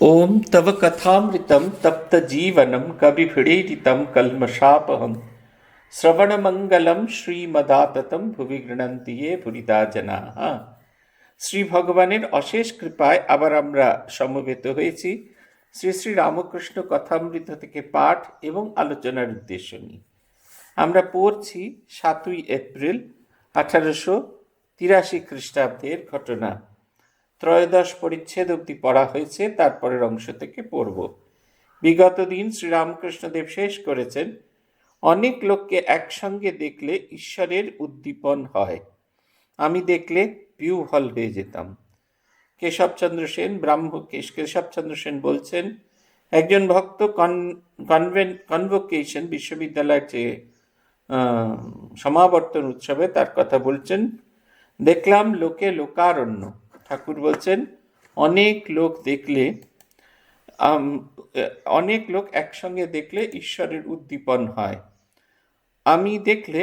ओम तव कथामृतं तप्तजीवनं कविभिडीडितं कल्मषापहं শ্রবণমঙ্গলম শ্রীমদাততম ভুবি গৃণন্তি য়ে ভুরিদা জনাঃ। শ্রী ভগবানের অশেষ কৃপায় আবার আমরা সমবেত হয়েছি শ্রী শ্রী রামকৃষ্ণ কথামৃত থেকে পাঠ এবং আলোচনার উদ্দেশ্য নিয়ে। আমরা পড়ছি 7ই এপ্রিল 1883 খ্রিস্টাব্দের ঘটনা। ত্রয়োদশ পরিচ্ছেদ অবধি পড়া হয়েছে, তারপরের অংশ থেকে পড়ব। বিগত দিন শ্রীরামকৃষ্ণদেব শেষ করেছেন, অনেক লোককে একসঙ্গে দেখলে ঈশ্বরের উদ্দীপন হয়। আমি দেখলে বিহ্বল হয়ে যেতাম। কেশবচন্দ্র সেন কেশবচন্দ্র সেন বলছেন, একজন ভক্ত কনভোকেশন বিশ্ববিদ্যালয়ের যে সমাবর্তন উৎসবে তার কথা বলছেন, দেখলাম লোকে লোকারণ্য। ঠাকুর বলছেন, অনেক লোক একসঙ্গে দেখলে ঈশ্বরের উদ্দীপন হয়। আমি দেখলে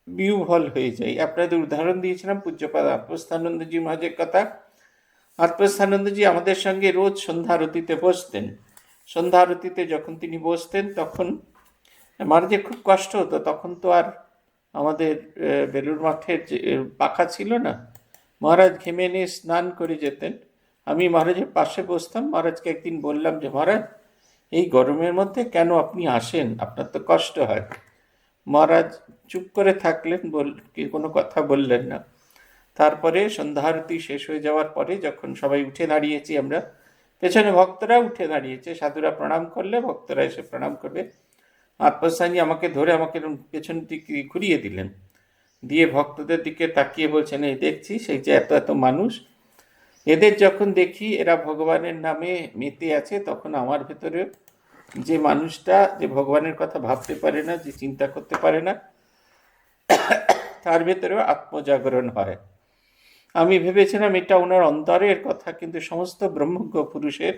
বিহ্বল হয়ে যাই। আপনাদের উদাহরণ দিয়েছিলাম পূজ্যপাদ আত্মস্থানন্দজি মহারাজের কথা। আত্মস্থানন্দজি আমাদের সঙ্গে রোজ সন্ধ্যা আরতিতে বসতেন। সন্ধ্যা আরতিতে যখন তিনি বসতেন তখন মহারাজের খুব কষ্ট হতো। তখন তো আর আমাদের বেলুড় মঠের যে পাখা ছিল না। মহারাজ ঘেমে নিয়ে স্নান করে যেতেন, আমি মহারাজের পাশে বসতাম। মহারাজকে একদিন বললাম যে, মহারাজ এই গরমের মধ্যে কেন আপনি আসেন, আপনার তো কষ্ট হয়। মহারাজ চুপ করে থাকলেন, কোনো কথা বললেন না। তারপরে সন্ধ্যা আরতি শেষ হয়ে যাওয়ার পরে যখন সবাই উঠে দাঁড়িয়েছি, আমরা পেছনে ভক্তরা উঠে দাঁড়িয়েছে, সাধুরা প্রণাম করলে ভক্তরা এসে প্রণাম করবে। আত্মস্থানী আমাকে ধরে আমাকে পেছন দিকে ঘুরিয়ে দিলেন, দিয়ে ভক্তদের দিকে তাকিয়ে বলছেন, এই দেখছি সেই যে এত এত মানুষ, এদের যখন দেখি এরা ভগবানের নামে মেতে আছে, তখন আমার ভেতরে যে মানুষটা যে ভগবানের কথা ভাবতে পারে না, যে চিন্তা করতে পারে না, তার ভেতরেও আত্মজাগরণ হয়। আমি ভেবেছিলাম এটা ওনার অন্তরের কথা, কিন্তু সমস্ত ব্রহ্মজ্ঞ পুরুষের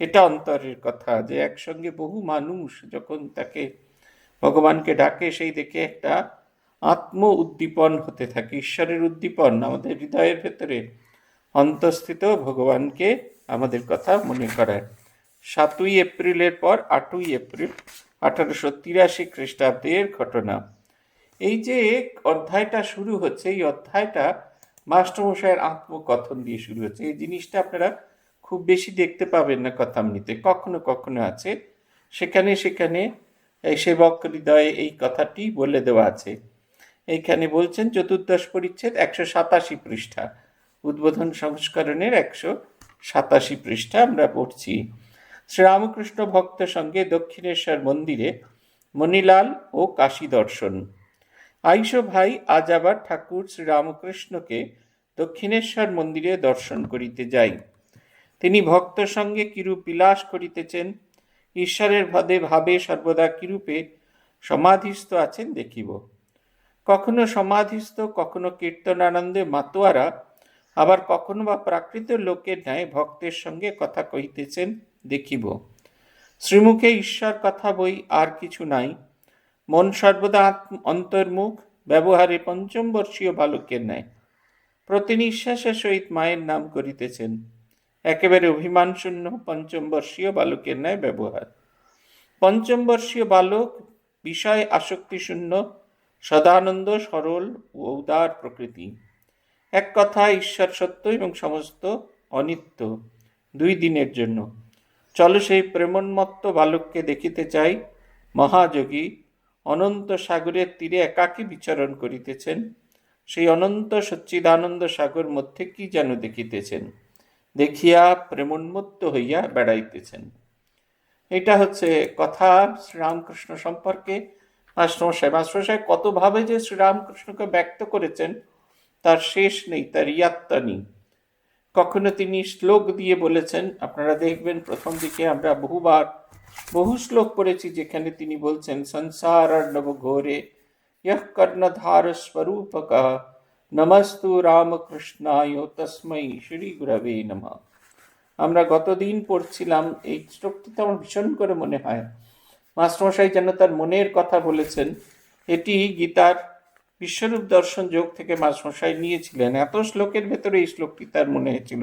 এটা অন্তরের কথা, যে একসঙ্গে বহু মানুষ যখন তাকে ভগবানকে ডাকে, সেই দেখে একটা আত্ম উদ্দীপন হতে থাকে, ঈশ্বরের উদ্দীপন আমাদের হৃদয়ের ভেতরে অন্তঃস্থিত ভগবানকে আমাদের কথা মনে করায়। 7ই এপ্রিলের পর 8ই এপ্রিল 1883 খ্রিস্টাব্দের ঘটনা। এই যে অধ্যায়টা শুরু হচ্ছে, এই অধ্যায়টা মাস্টারমশাইয়ের আত্মকথন দিয়ে শুরু হচ্ছে। এই জিনিসটা আপনারা খুব বেশি দেখতে পাবেন না কথামৃতে, কখনো কখনো আছে, সেখানে সেখানে এই সেবক হৃদয়ে এই কথাটি বলে দেওয়া আছে। এইখানে বলছেন, চতুর্দশ পরিচ্ছেদ 187 পৃষ্ঠা, উদ্বোধন সংস্করণের 187 পৃষ্ঠা আমরা পড়ছি। শ্রীরামকৃষ্ণ ভক্ত সঙ্গে দক্ষিণেশ্বর মন্দিরে মণিলাল ও কাশী দর্শন। আইসো ভাই, আজ আবার ঠাকুর শ্রীরামকৃষ্ণকে দক্ষিণেশ্বর মন্দিরে দর্শন করিতে যাই। তিনি ভক্ত সঙ্গে কিরূপ বিলাস করিতেছেন, ঈশ্বরের ভাবে সর্বদা কিরূপে সমাধিস্থ আছেন দেখিব। কখনো সমাধিস্থ, কখনো কীর্তনানন্দে মাতোয়ারা, আবার কখনো বা প্রাকৃত লোকের ন্যায় ভক্তের সঙ্গে কথা কহিতেছেন দেখিব। শ্রীমুখে ঈশ্বর কথা বই আর কিছু নাই, মন সর্বদা অন্তর্মুখ, ব্যবহারে পঞ্চম বর্ষীয় বালকের ন্যায় প্রতি নিঃশ্বাসের সহিত মায়ের নাম করিতেছেন। একেবারে অভিমান শূন্য পঞ্চম বর্ষীয় বালকের ন্যায় ব্যবহার। পঞ্চম বর্ষীয় বালক বিষয় আসক্তি শূন্য, সদানন্দ, সরল ও উদার প্রকৃতি। এক কথা, ঈশ্বর সত্য এবং সমস্ত অনিত্য, 2 দিনের জন্য। চলো সেই প্রেমোন্মত্ত বালককে দেখিতে চাই। মহাযোগী অনন্ত সাগরের তীরে একাকী বিচরণ করিতেছেন, সেই অনন্ত সচ্চিদানন্দ সাগর মধ্যে কি যেন দেখিতেছেন, দেখিয়া প্রেমোন্মত্ত হইয়া বেড়াইতেছেন। এটা হচ্ছে কথা শ্রীরামকৃষ্ণ সম্পর্কে। মাস্টারমশাই কতভাবে যে শ্রীরামকৃষ্ণকে ব্যক্ত করেছেন তার শেষ নেই, তার ইয়াত্তা নেই। কখনো তিনি শ্লোক দিয়ে বলেছেন, আপনারা দেখবেন প্রথম দিকে আমরা বহু শ্লোক পড়েছি যেখানে তিনি বলছেন, সংসার অর্ণব ঘোরে ইহ কর্ণধার স্বরূপকঃ নমস্তু রামকৃষ্ণায় তস্मै শ্রী গুরবে নমঃ। আমরা গতদিন পড়ছিলাম, এই শ্লোকটিতে আমার ভীষণ করে মনে হয় মাস্টারমশাই যেন তার মনের কথা বলেছেন। এটি গীতার বিশ্বরূপ দর্শন যোগ থেকে মাস্টারমশাই নিয়েছিলেন। এত শ্লোকের ভেতরে এই শ্লোকটি তার মনে হয়েছিল।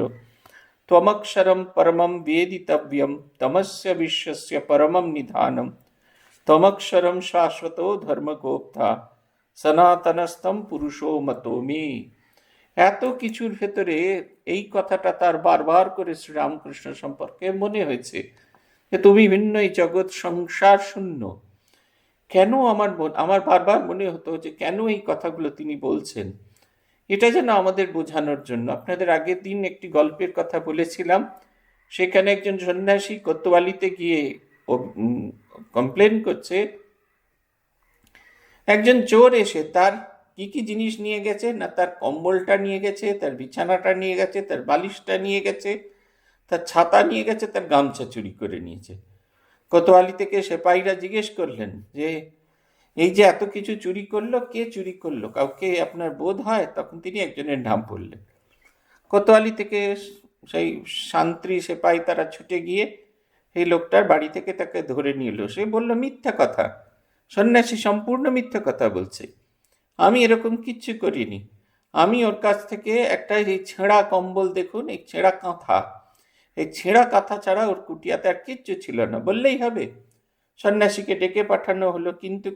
त्वमक्षरं परमं वेदितव्यं तमस्य विश्वस्य परमं निधानं त्वमक्षरं शाश्वतो धर्मगोप्ता সনাতনস্তম পুরুষো মতোমি। এত কিছুর ভেতরে এই কথাটা তার বারবার করে শ্রীরামকৃষ্ণ সম্পর্কে মনে হয়েছে যে তুমি ভিন্ন, এই জগৎ সংসার শূন্য। কেন আমার বারবার মনে হতো যে কেন এই কথাগুলো তিনি বলছেন, এটা যেন আমাদের বোঝানোর জন্য। আপনাদের আগের দিন একটি গল্পের কথা বলেছিলাম, সেখানে একজন সন্ন্যাসী কোতোয়ালিতে গিয়ে কমপ্লেন করছে একজন চোর এসে তার কি কি জিনিস নিয়ে গেছে না, তার কম্বলটা নিয়ে গেছে, তার বিছানাটা নিয়ে গেছে, তার বালিশটা নিয়ে গেছে, তার ছাতা নিয়ে গেছে, তার গামছা চুরি করে নিয়েছে। কোতোয়ালি থেকে সেপাহীরা জিজ্ঞেস করলেন যে এই যে এত কিছু চুরি করলো, কে চুরি করলো, কাউকে আপনার বোধ হয়? তখন তিনি একজনের নাম বললেন। কোতোয়ালি থেকে সেই শান্তি সেপাহী তারা ছুটে গিয়ে এই লোকটার বাড়ি থেকে তাকে ধরে নিয়ে এলো। সে বলল মিথ্যা কথা, সন্ন্যাসী সম্পূর্ণ মিথ্যা কথা বলছে, আমি এরকম কিচ্ছু করিনি। আমি ওর কাছ থেকে একটা এই ছেঁড়া কম্বল, দেখুন এই ছেঁড়া কাঁথা, এই ছেঁড়া কাঁথা ছাড়া ওর কুটিয়াতে আর কিচ্ছু ছিল না, বললেই হবে। সন্ন্যাসীকে ডেকে পাঠানো হলো,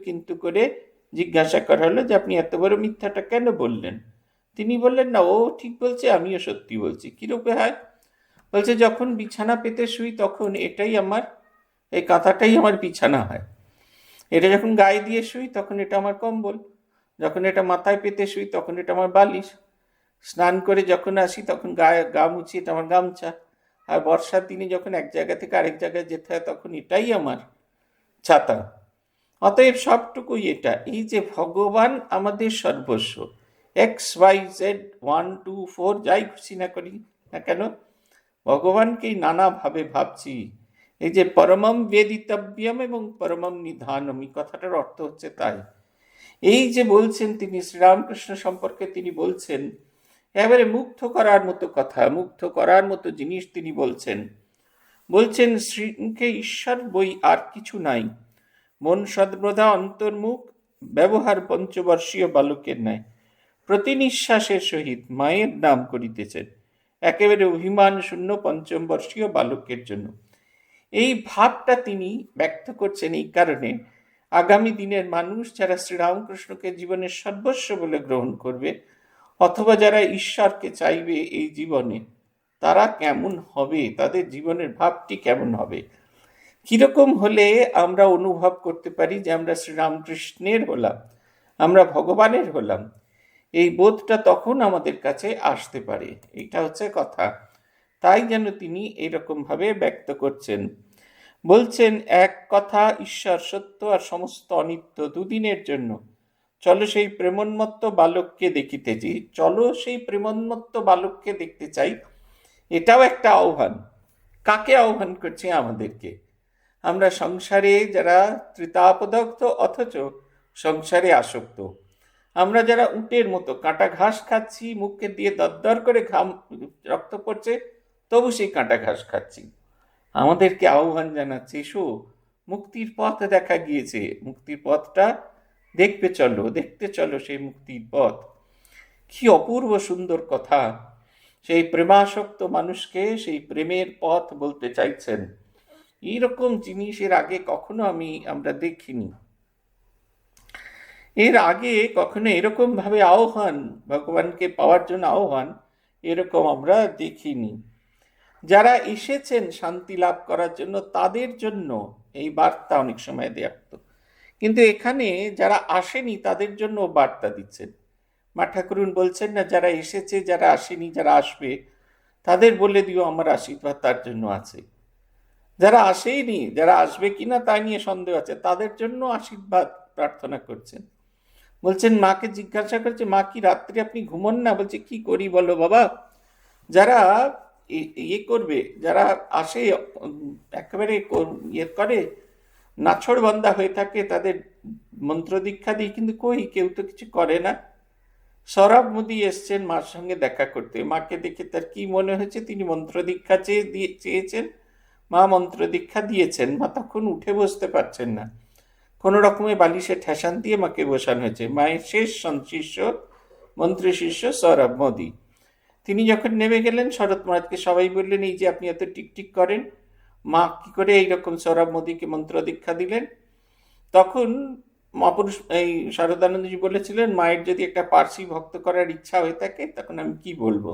কিন্তু করে জিজ্ঞাসা করা হলো যে আপনি এত বড় মিথ্যাটা কেন বললেন? তিনি বললেন না, ও ঠিক বলছে, আমিও সত্যি বলছি। কিরূপে হয়? বলছে যখন বিছানা পেতে শুই তখন এটাই আমার, এই কাঁথাটাই আমার বিছানা হয়। এটা যখন গায়ে দিয়ে শুই তখন এটা আমার কম্বল, যখন এটা মাথায় পেতে শুই তখন এটা আমার বালিশ, স্নান করে যখন আসি তখন গা মুছি এটা আমার গামছা, আর বর্ষার দিনে যখন এক জায়গা থেকে আরেক জায়গায় যেতে হয় তখন এটাই আমার ছাতা। অতএব সবটুকুই এটা। এই যে ভগবান আমাদের সর্বস্ব, XYZ 1 2 4 যাই খুশি না করি না কেন, ভগবানকেই নানাভাবে ভাবছি। এই যে পরমম বেদিতব্যম এবং পরমম নিধানম, এই কথাটার অর্থ হচ্ছে তাই। এই যে বলছেন তিনি শ্রীরামকৃষ্ণ সম্পর্কে, তিনি বলছেন এবারে মুগ্ধ করার মতো কথা, মুগ্ধ করার মতো জিনিস তিনি বলছেন শ্রীকে ঈশ্বর বই আর কিছু নাই, মন সদ্ব্রধা অন্তর্মুখ, ব্যবহার পঞ্চবর্ষীয় বালকের ন্যায়, প্রতি নিঃশ্বাসের সহিত মায়ের নাম করিতেছেন, একেবারে অভিমান শূন্য পঞ্চম বর্ষীয় বালকের জন্য। এই ভাবটা তিনি ব্যক্ত করছেন এই কারণে আগামী দিনের মানুষ যারা শ্রীরামকৃষ্ণকে জীবনের সর্বস্ব বলে গ্রহণ করবে, অথবা যারা ঈশ্বরকে চাইবে এই জীবনে, তারা কেমন হবে, তাদের জীবনের ভাবটি কেমন হবে, কিরকম হলে আমরা অনুভব করতে পারি যে আমরা শ্রীরামকৃষ্ণের হলাম, আমরা ভগবানের হলাম, এই বোধটা তখন আমাদের কাছে আসতে পারে। এটা হচ্ছে কথা। তাই যেন তিনি এরকম ভাবে ব্যক্ত করছেন। বলছেন এক কথা ঈশ্বর সত্য আর সমস্ত অনিত্য, দুদিনের জন্য চলো সেই প্রেমোন্মত্ত বালককে দেখিতেছি, চলো সেই প্রেমোন্মত্ত বালককে দেখতে চাই। এটাও একটা আহ্বান। কাকে আহ্বান করছে? আমাদেরকে। আমরা সংসারে যারা ত্রিতাপদগ্ধ অথচ সংসারে আসক্ত, আমরা যারা উটের মতো কাঁটা ঘাস খাচ্ছি, মুখে দিয়ে দরদর করে ঘাম রক্ত পড়ছে, তবু সেই কাঁটা ঘাস খাচ্ছি। আমাদেরকে আহ্বান জানাচ্ছে এসো, মুক্তির পথ দেখা গিয়েছে, মুক্তির পথটা দেখতে চলো সেই মুক্তির পথ। কি অপূর্ব সুন্দর কথা! সেই প্রেমাসক্ত মানুষকে সেই প্রেমের পথ বলতে চাইছেন। এইরকম জিনিসের আগে কখনো আমরা দেখিনি। এর আগে কখনো এরকম ভাবে আহ্বান, ভগবানকে পাওয়ার জন্য আহ্বান, এরকম আমরা দেখিনি। যারা এসেছেন শান্তি লাভ করার জন্য তাদের জন্য এই বার্তা অনেক সময় দেয়া হতো, কিন্তু এখানে যারা আসেনি তাদের জন্য বার্তা দিচ্ছেন। মা ঠাকুরুন বলছেন না, যারা এসেছে, যারা আসেনি, যারা আসবে, তাদের বলে দিও আমার আশীর্বাদ তার জন্য আছে। যারা আসেইনি, যারা আসবে কিনা তা নিয়ে সন্দেহ আছে, তাদের জন্য আশীর্বাদ প্রার্থনা করছেন। বলছেন মাকে জিজ্ঞাসা করছে, মা কি রাত্রে আপনি ঘুমন না? বলছে কি করি বলো বাবা, যারা ইয়ে করবে, যারা আসে একেবারে ইয়ে করে, নাছড় বান্দা হয়ে থাকে, তাদের মন্ত্র দীক্ষা দিই, কিন্তু কই কেউ তো কিছু করে না। সৌরভ মোদী এসছেন মার সঙ্গে দেখা করতে, মাকে দেখে তার কি মনে হয়েছে, তিনি মন্ত্র দীক্ষা চেয়েছেন, মা মন্ত্র দীক্ষা দিয়েছেন। মা তখন উঠে বসতে পারছেন না, কোনো রকমে বালিশে ঠেসান দিয়ে মাকে বসানো হয়েছে। মায়ের শেষ শিষ্য, মন্ত্রী শিষ্য সৌরভ মোদী। তিনি যখন নেমে গেলেন, শরৎ মহারাজকে সবাই বললেন, এই যে আপনি এত টিকটিক করেন, মা কি করে এইরকম সৌরভ মোদীকে মন্ত্র দীক্ষা দিলেন? তখন মহাপুরুষ এই শারদানন্দজি বলেছিলেন, মায়ের যদি একটা পার্সি ভক্ত করার ইচ্ছা হয়ে থাকে তখন আমি কি বলবো।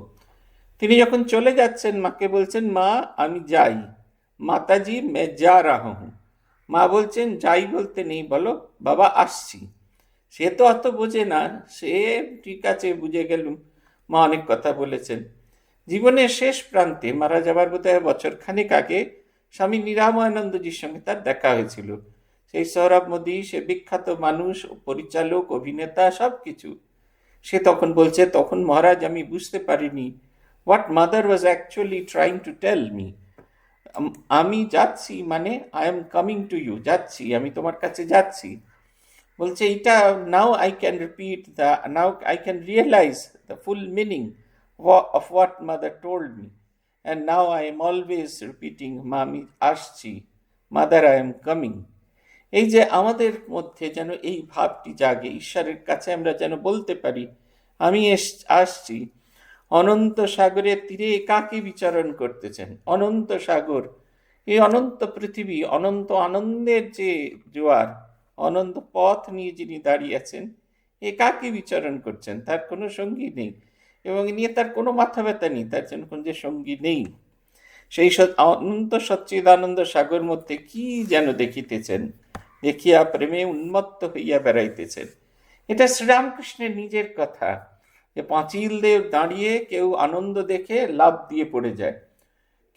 তিনি যখন চলে যাচ্ছেন, মাকে বলছেন, মা আমি যাই, মাতাজি মে যা রাহা হুঁ। মা বলছেন, যাই বলতে নেই, বলো বাবা আসছি। সে তো অত বোঝে না, সে ঠিক আছে বুঝে গেলুম, মা অনেক কথা বলেছেন। জীবনের শেষ প্রান্তে মারা যাবার বোধহয় বছর খানেক আগে স্বামী নিরাময়ানন্দজির সঙ্গে তার দেখা হয়েছিল। সেই সৌরভ মোদী, সে বিখ্যাত মানুষ, পরিচালক, অভিনেতা, সব কিছু। সে তখন বলছে, তখন মহারাজ আমি বুঝতে পারিনি what mother was actually trying to tell me. আমি যাচ্ছি মানে I am coming to you, যাচ্ছি, আমি তোমার কাছে যাচ্ছি। বলছে এটা, now I can repeat the, now I can realise the full meaning of what mother told me, and now I am always repeating, মা আমি আসছি, মাদার আই এম কামিং। এই যে আমাদের মধ্যে যেন এই ভাবটি জাগে, ঈশ্বরের কাছে আমরা যেন বলতে পারি, আমি আসছি। অনন্ত সাগরের তীরে একাকী বিচরণ করতেছেন, অনন্ত সাগর, এই অনন্ত পৃথিবী, অনন্ত আনন্দের যে জোয়ার, অনন্ত পথ নিয়ে যিনি দাঁড়িয়ে আছেন, একাকী বিচরণ করছেন, তার কোনো সঙ্গী নেই, এবং নিয়ে তার কোনো মাথা ব্যথা নেই, তার জন্য কোনো যে সঙ্গী নেই। সেই অনন্ত সচ্চিদানন্দ সাগর মধ্যে কি যেন দেখিতেছেন, দেখিয়া প্রেমে উন্মত্ত হইয়া বেড়াইতেছেন। এটা শ্রীরামকৃষ্ণের নিজের কথা, যে পাঁচিল দিয়ে দাঁড়িয়ে কেউ আনন্দ দেখে লাফ দিয়ে পড়ে যায়,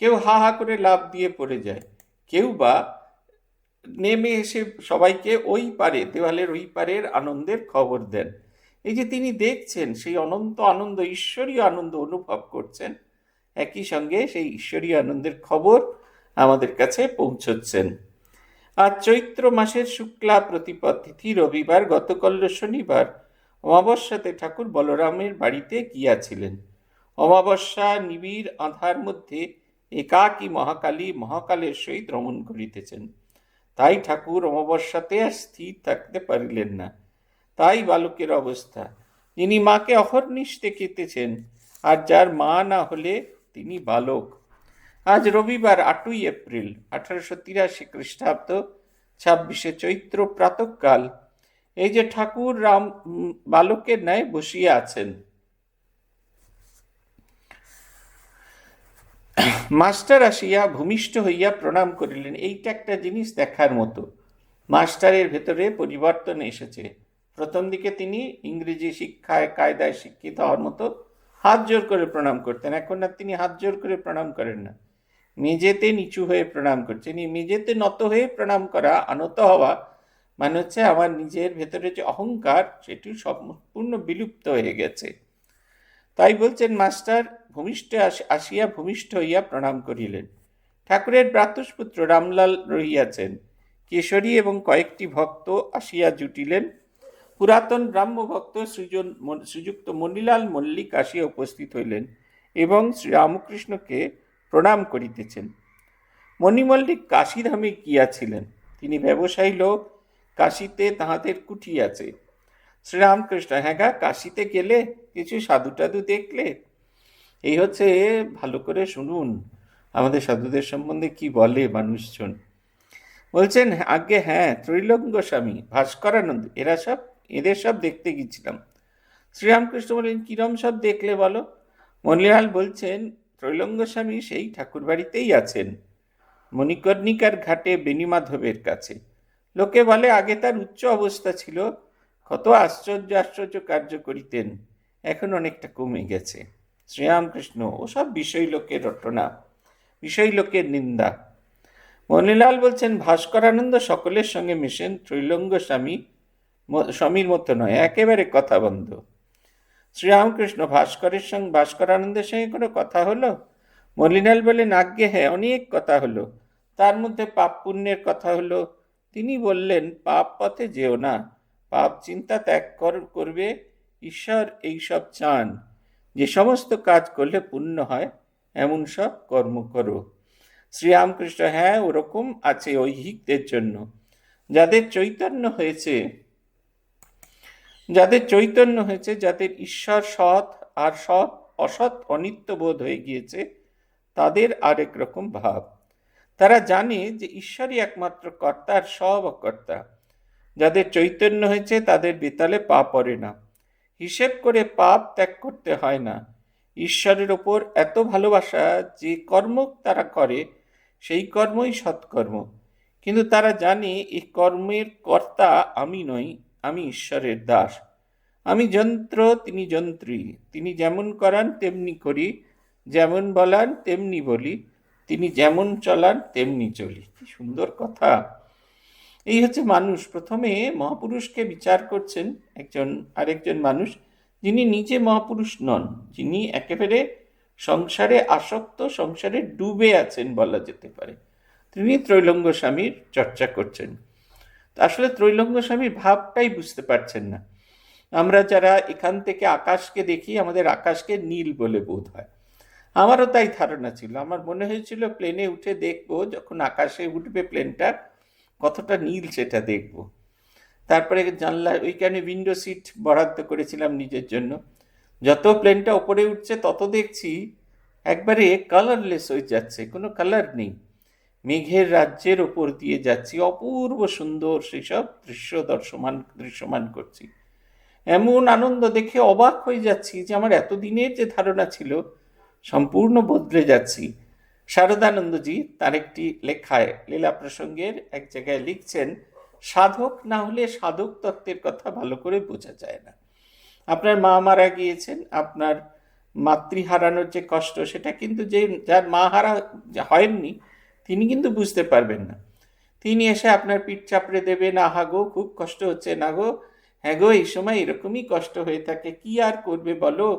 কেউ হা হা করে লাফ দিয়ে পড়ে যায়, কেউ বা নেমে এসে সবাইকে ওই পারে, দেওয়ালের ওই পারের আনন্দের খবর দেন। এই যে তিনি দেখছেন, সেই অনন্ত আনন্দ, ঈশ্বরীয় আনন্দ অনুভব করছেন, একই সঙ্গে সেই ঈশ্বরীয় আনন্দের খবর আমাদের কাছে পৌঁছচ্ছেন। আজ চৈত্র মাসের শুক্লা প্রতিপদ তিথি রবিবার, গতকাল শনিবার অমাবস্যাতে ঠাকুর বলরামের বাড়িতে গিয়াছিলেন। অমাবস্যা নিবিড় আধার মধ্যে একাকী মহাকালী মহাকালের সহিত রমণ করিতেছেন। তাই ঠাকুর অমাবস্যাতে আর স্থির থাকতে পারিলেন না। তাই বালকের অবস্থা, যিনি মাকে অহর্নিশ দেখিতেছেন, আর যার মা না হলে তিনি বালক। আজ রবিবার 8ই এপ্রিল 1883 খ্রিস্টাব্দ, 26শে চৈত্র প্রাতঃকাল। এই যে ঠাকুর রাম বালকের ন্যায় বসিয়া আছেন। মাস্টার আসিয়া ভূমিষ্ঠ হইয়া প্রণাম করিলেন। এইটা একটা জিনিস দেখার মতো, মাস্টারের ভেতরে পরিবর্তন এসেছে। প্রথম দিকে তিনি ইংরেজি শিক্ষায় কায়দায় শিক্ষিত হওয়ার মতো হাত জোর করে প্রণাম করতেন, এখন আর তিনি হাত জোর করে প্রণাম করেন না, মেঝেতে নিচু হয়ে প্রণাম করছেন। এই মেঝেতে নত হয়ে প্রণাম করা, আনত হওয়া, মানে হচ্ছে আমার নিজের ভেতরে যে অহংকার, সেটি সম্পূর্ণ বিলুপ্ত হয়ে গেছে। তাই বলছেন, মাস্টার ভূমিষ্ঠ আসিয়া ভূমিষ্ঠ হইয়া প্রণাম করিলেন। ঠাকুরের ভ্রাতুষ্পুত্র রামলাল রহিয়াছেন। কেশরী এবং কয়েকটি ভক্ত আসিয়া জুটিলেন। পুরাতন ব্রাহ্ম ভক্ত শ্রীযুক্ত মণিলাল মল্লিক আসিয়া উপস্থিত হইলেন এবং শ্রীরামকৃষ্ণকে প্রণাম করিতেছেন। মণিমল্লিক কাশীধামে গিয়াছিলেন, তিনি ব্যবসায়ী লোক, কাশীতে তাহাদের কুঠি আছে। শ্রীরামকৃষ্ণ, হ্যাঁ গা, কাশীতে গেলে কিছু সাধু টাধু দেখলে? এই হচ্ছে, ভালো করে শুনুন আমাদের সাধুদের সম্বন্ধে কি বলে মানুষজন। বলছেন, আগে হ্যাঁ, ত্রৈলোক্য গোস্বামী, ভাস্করানন্দ, এদের সব দেখতে গিয়েছিলাম। শ্রীরামকৃষ্ণ বলেন, কিরম সব দেখলে বলো? মণিলাল বলছেন, ত্রৈলোক্য গোস্বামী সেই ঠাকুর বাড়িতেই আছেন, মণিকর্ণিকার ঘাটে বেণীমাধবের কাছে। লোকে বলে আগে তার উচ্চ অবস্থা ছিল, কত আশ্চর্য আশ্চর্য কার্য করিতেন, এখন অনেকটা কমে গেছে। শ্রীরামকৃষ্ণ, ওসব বিষয় লোকের রটনা, বিষয় লোকের নিন্দা। মণিলাল বলছেন, ভাস্করানন্দ সকলের সঙ্গে মেশেন, ত্রৈলোক্য স্বামীর মতো নয়, একেবারে কথা বন্ধ। শ্রীরামকৃষ্ণ, ভাস্করানন্দের সঙ্গে কোনো কথা হলো? মণিলাল বলেন, আজ্ঞে হ্যাঁ, অনেক কথা হলো, তার মধ্যে পাপ পুণ্যের কথা হলো। তিনি বললেন, পাপ পথে যেও না, পাপ চিন্তা ত্যাগ করবে, ঈশ্বর এইসব চান, যে সমস্ত কাজ করলে পুণ্য হয় এমন সব কর্ম করো। শ্রীরামকৃষ্ণ, হ্যাঁ, ওরকম আছে ঐহিকদের জন্য, যাদের চৈতন্য হয়েছে, যাদের ঈশ্বর সৎ আর সৎ অসৎ অনিত্য বোধ হয়ে গিয়েছে, তাদের আরেক রকম ভাব। তারা জানে যে ঈশ্বরই একমাত্র কর্তা আর সব অকর্তা। যাদের চৈতন্য হয়েছে তাদের বেতালে পা পড়ে না, হিসেব করে পাপ ত্যাগ করতে হয় না। ঈশ্বরের ওপর এত ভালোবাসা যে কর্ম তারা করে সেই কর্মই সৎকর্ম। কিন্তু তারা জানে এই কর্মের কর্তা আমি নই, আমি ঈশ্বরের দাস। আমি যন্ত্র, তিনি যন্ত্রী। তিনি যেমন করান তেমনি করি, যেমন বলান তেমনি বলি, তিনি যেমন চলান তেমনি চলি। কি সুন্দর কথা! এই হচ্ছে মানুষ। প্রথমে মহাপুরুষকে বিচার করছেন আরেকজন মানুষ, যিনি নিজে মহাপুরুষ নন, যিনি একেবারে সংসারে আসক্ত, সংসারে ডুবে আছেন বলা যেতে পারে। তিনি ত্রৈলঙ্গ স্বামীর চর্চা করছেন। আসলে ত্রৈলঙ্গ স্বামীর ভাবটাই বুঝতে পারছেন না। আমরা যারা এখান থেকে আকাশকে দেখি, আমাদের আকাশকে নীল বলে বোধ হয়। আমারও তাই ধারণা ছিল। আমার মনে হয়েছিল প্লেনে উঠে দেখবো, যখন আকাশে উঠবে প্লেনটা, কতটা নীল সেটা দেখব। তারপরে জানলা ওইখানে উইন্ডো সিট বরাদ্দ করেছিলাম নিজের জন্য। যত প্লেনটা ওপরে উঠছে তত দেখছি একবারে কালারলেস হয়ে যাচ্ছে, কোনো কালার নেই। মেঘের রাজ্যের ওপর দিয়ে যাচ্ছি, অপূর্ব সুন্দর সেসব দৃশ্যমান করছি। এমন আনন্দ দেখে অবাক হয়ে যাচ্ছি যে আমার এতদিনের যে ধারণা ছিল সম্পূর্ণ বদলে যাচ্ছি। শারদানন্দজি তার একটি লেখায় লীলা প্রসঙ্গের এক জায়গায় লিখছেন, সাধক না হলে সাধক তত্ত্বের কথা ভালো করে বোঝা যায় না। আপনার মা মারা গিয়েছেন, আপনার মাতৃ হারানোর যে কষ্ট, সেটা কিন্তু যার মা হারা হয়নি তিনি কিন্তু বুঝতে পারবেন না। তিনি এসে আপনার পিঠ চাপড়ে দেবেন, আহা গো খুব কষ্ট হচ্ছে, না গো হ্যাঁ গো এই সময় এরকমই কষ্ট হয়ে থাকে, কি আর করবে বলো,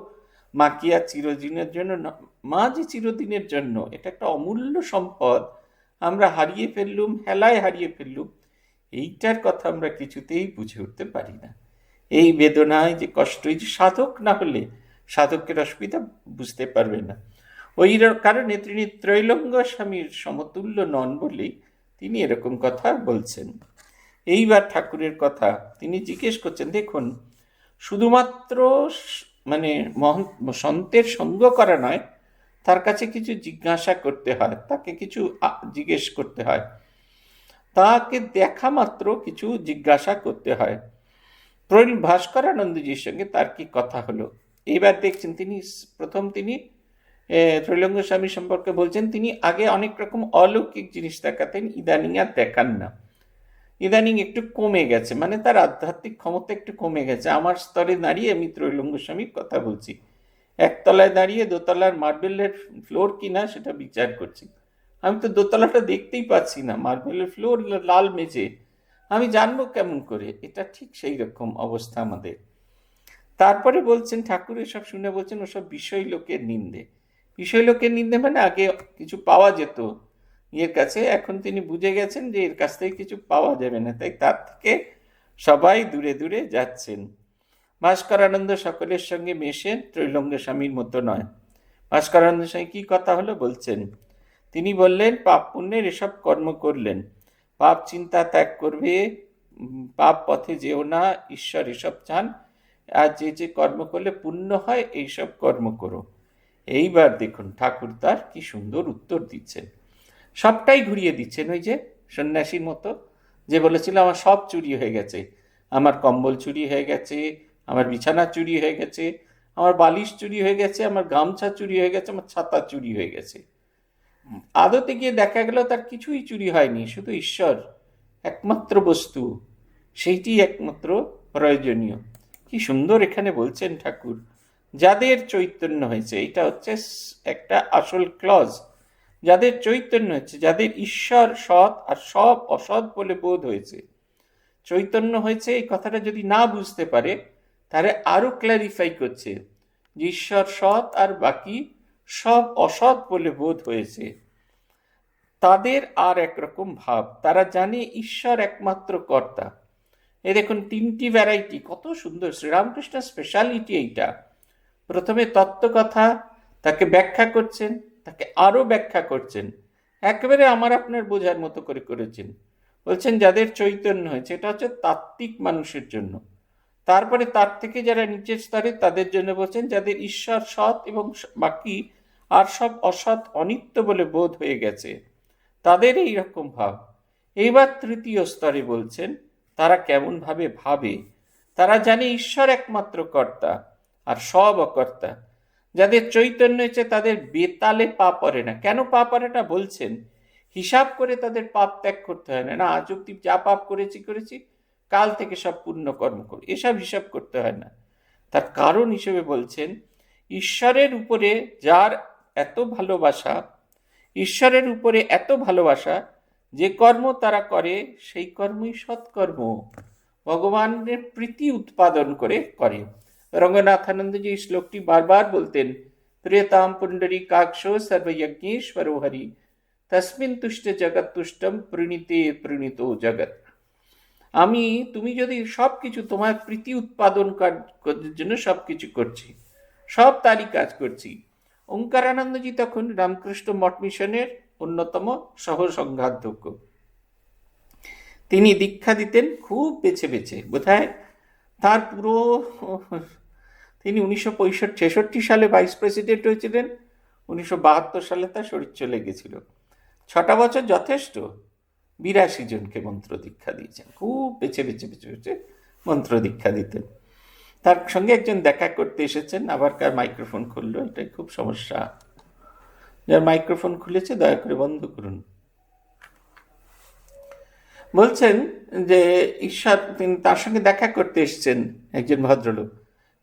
মা কি আর চিরদিনের জন্য? মা যে চিরদিনের জন্য, এটা একটা অমূল্য সম্পদ, আমরা হারিয়ে ফেললুম, হেলায় হারিয়ে ফেললুম। এইটার কথা আমরা কিছুতেই বুঝে উঠতে পারি না। এই বেদনায় যে কষ্ট, এই যে সাধক না হলে সাধকের অসুবিধা বুঝতে পারবে না। ওই কারণে তিনি ত্রৈলঙ্গ স্বামীর সমতুল্য নন বলেই তিনি এরকম কথা বলছেন। এইবার ঠাকুরের কথা তিনি জিজ্ঞেস করছেন, দেখুন শুধুমাত্র মানে সন্তের সঙ্গ করা নয়, তার কাছে কিছু জিজ্ঞাসা করতে হয়, তাকে কিছু জিজ্ঞেস করতে হয়, তাকে দেখা মাত্র কিছু জিজ্ঞাসা করতে হয়। ভাস্করানন্দজির সঙ্গে তার কি কথা হলো। এবার দেখছেন তিনি ত্রৈলঙ্গ স্বামী সম্পর্কে বলছেন, তিনি আগে অনেক রকম অলৌকিক জিনিস দেখাতেন, ইদানিং আর দেখান না। ইদানিং একটু কমে গেছে, মানে তার আধ্যাত্মিক ক্ষমতা একটু কমে গেছে। আমার স্তরে দাঁড়িয়ে আমি ত্রৈলঙ্গ স্বামীর কথা বলছি, একতলায় দাঁড়িয়ে দোতলার মার্বেলের ফ্লোর কিনা সেটা বিচার করছি। আমি তো দোতলাটা দেখতেই পাচ্ছি না, মার্বেলের ফ্লোর, লাল মেঝে, আমি জানবো কেমন করে? এটা ঠিক সেই রকম অবস্থা আমাদের। তারপরে বলছেন ঠাকুর এসব শুনে বলছেন ওসব বিষয় লোকের নিন্দে। বিষয় লোকের নিন্দে মানে আগে কিছু পাওয়া যেত এর কাছে, এখন তিনি বুঝে গেছেন যে এর কাছ থেকে কিছু পাওয়া যাবে না, তাই তার থেকে সবাই দূরে দূরে যাচ্ছেন। ভাস্করানন্দ সকলের সঙ্গে মেশেন, ত্রৈলঙ্গ স্বামীর মতো নয়। ভাস্করানন্দের সঙ্গে কি কথা হলো বলছেন, তিনি বললেন পাপ পুণ্যের এসব কর্ম করলেন, পাপ চিন্তা ত্যাগ করবে, পাপ পথে যেও না, ঈশ্বর এসব চান, আর যে যে কর্ম করলে পুণ্য হয় এইসব কর্ম করো। এইবার দেখুন ঠাকুর তার কি সুন্দর উত্তর দিচ্ছেন, সবটাই ঘুরিয়ে দিচ্ছেন। ওই যে সন্ন্যাসীর মতো যে বলেছিল আমার সব চুরি হয়ে গেছে, আমার কম্বল চুরি হয়ে গেছে, আমার বিছানা চুরি হয়ে গেছে, আমার বালিশ চুরি হয়ে গেছে, আমার গামছা চুরি হয়ে গেছে, আমার ছাতা চুরি হয়ে গেছে। আদতে গিয়ে দেখা গেল তার কিছুই চুরি হয়নি, শুধু ঈশ্বর একমাত্র বস্তু, সেইটি একমাত্র প্রয়োজনীয়। কি সুন্দর এখানে বলছেন ঠাকুর, যাদের চৈতন্য হয়েছে, এটা হচ্ছে একটা আসল ক্লজ, যাদের চৈতন্য হয়েছে, যাদের ঈশ্বর সৎ আর সব অসৎ বলে বোধ হয়েছে, চৈতন্য হয়েছে, এই কথাটা যদি না বুঝতে পারে তাহলে আরো ক্ল্যারিফাই করছে যে ঈশ্বর সৎ আর বাকি সব অসৎ বলে বোধ হয়েছে। তাদের আর একরকম ভাব, তারা জানে ঈশ্বর একমাত্র কর্তা। এই দেখুন তিনটি ভ্যারাইটি, কত সুন্দর শ্রীরামকৃষ্ণ স্পেশালিটি এইটা। প্রথমে তত্ত্বকথা, তাকে ব্যাখ্যা করছেন, তাকে আরো ব্যাখ্যা করছেন, একেবারে আমার আপনার বোঝার মতো করে করেছেন। বলছেন যাদের চৈতন্য হয়েছে, এটা হচ্ছে তাত্ত্বিক মানুষের জন্য। তারপরে তার থেকে যারা নিচের স্তরে তাদের জন্য বলছেন যাদের ঈশ্বর সৎ এবং বাকি আর সব অসৎ অনিত্য বলে বোধ হয়ে গেছে, তাদের এই রকম ভাব। এইবার তৃতীয় স্তরে বলছেন তারা কেমন ভাবে ভাবে, তারা জানে ঈশ্বর একমাত্র কর্তা আর সব অকর্তা। যাদের চৈতন্য হচ্ছে তাদের বেতালে পা পড়ে না। কেন পা পড়ে না বলছেন, হিসাব করে তাদের পাপ ত্যাগ করতে হয় না। না, আজ অব্দি যা পাপ করেছি, কাল থেকে সব পুণ্য কর্ম করি, এসব হিসাব করতে হয় না। তার কারণ হিসেবে বলছেন ঈশ্বরের উপরে যার এত ভালোবাসা, ঈশ্বরের উপরে এত ভালোবাসা, যে কর্ম তারা করে সেই কর্মই সৎকর্ম, ভগবানের প্রীতি উৎপাদন করে করে। রঙ্গনাথানন্দজি এই শ্লোকটি বারবার বলতেন, প্রিয়তাম পুণ্ডরী কাক্ষ সর্বযজ্ঞেশ্বর হরি, তস্মিন তুষ্ট জগৎ তুষ্টম প্রণীতে প্রণীত জগৎ। তুমি যদি সবকিছু তোমার প্রীতি উৎপাদন করার জন্য সবকিছু করছি, সব তারই কাজ করছি। ওঙ্কারানন্দজি তখন রামকৃষ্ণ মঠ মিশনের অন্যতম সহসংঘাধ্যক্ষ। তিনি দীক্ষা দিতেন খুব বেছে বেছে, বোধহয় তার পুরো তিনি 1965-66 সালে ভাইস প্রেসিডেন্ট হয়েছিলেন, 1972 সালে তার শরীর চলে গেছিল। 6টা বছর যথেষ্ট। 82 জনকে মন্ত্র দীক্ষা দিয়েছেন, খুব বেছে বেছে মন্ত্র দীক্ষা দিতেন। তার সঙ্গে একজন দেখা করতে এসেছেন, আবার কার মাইক্রোফোন খুললো, এটাই খুব সমস্যা। যার মাইক্রোফোন খুলেছে দয়া করে বন্ধ করুন। বলছেন যে ঈশ্বর, তিনি তার সঙ্গে দেখা করতে এসেছেন একজন ভদ্রলোক।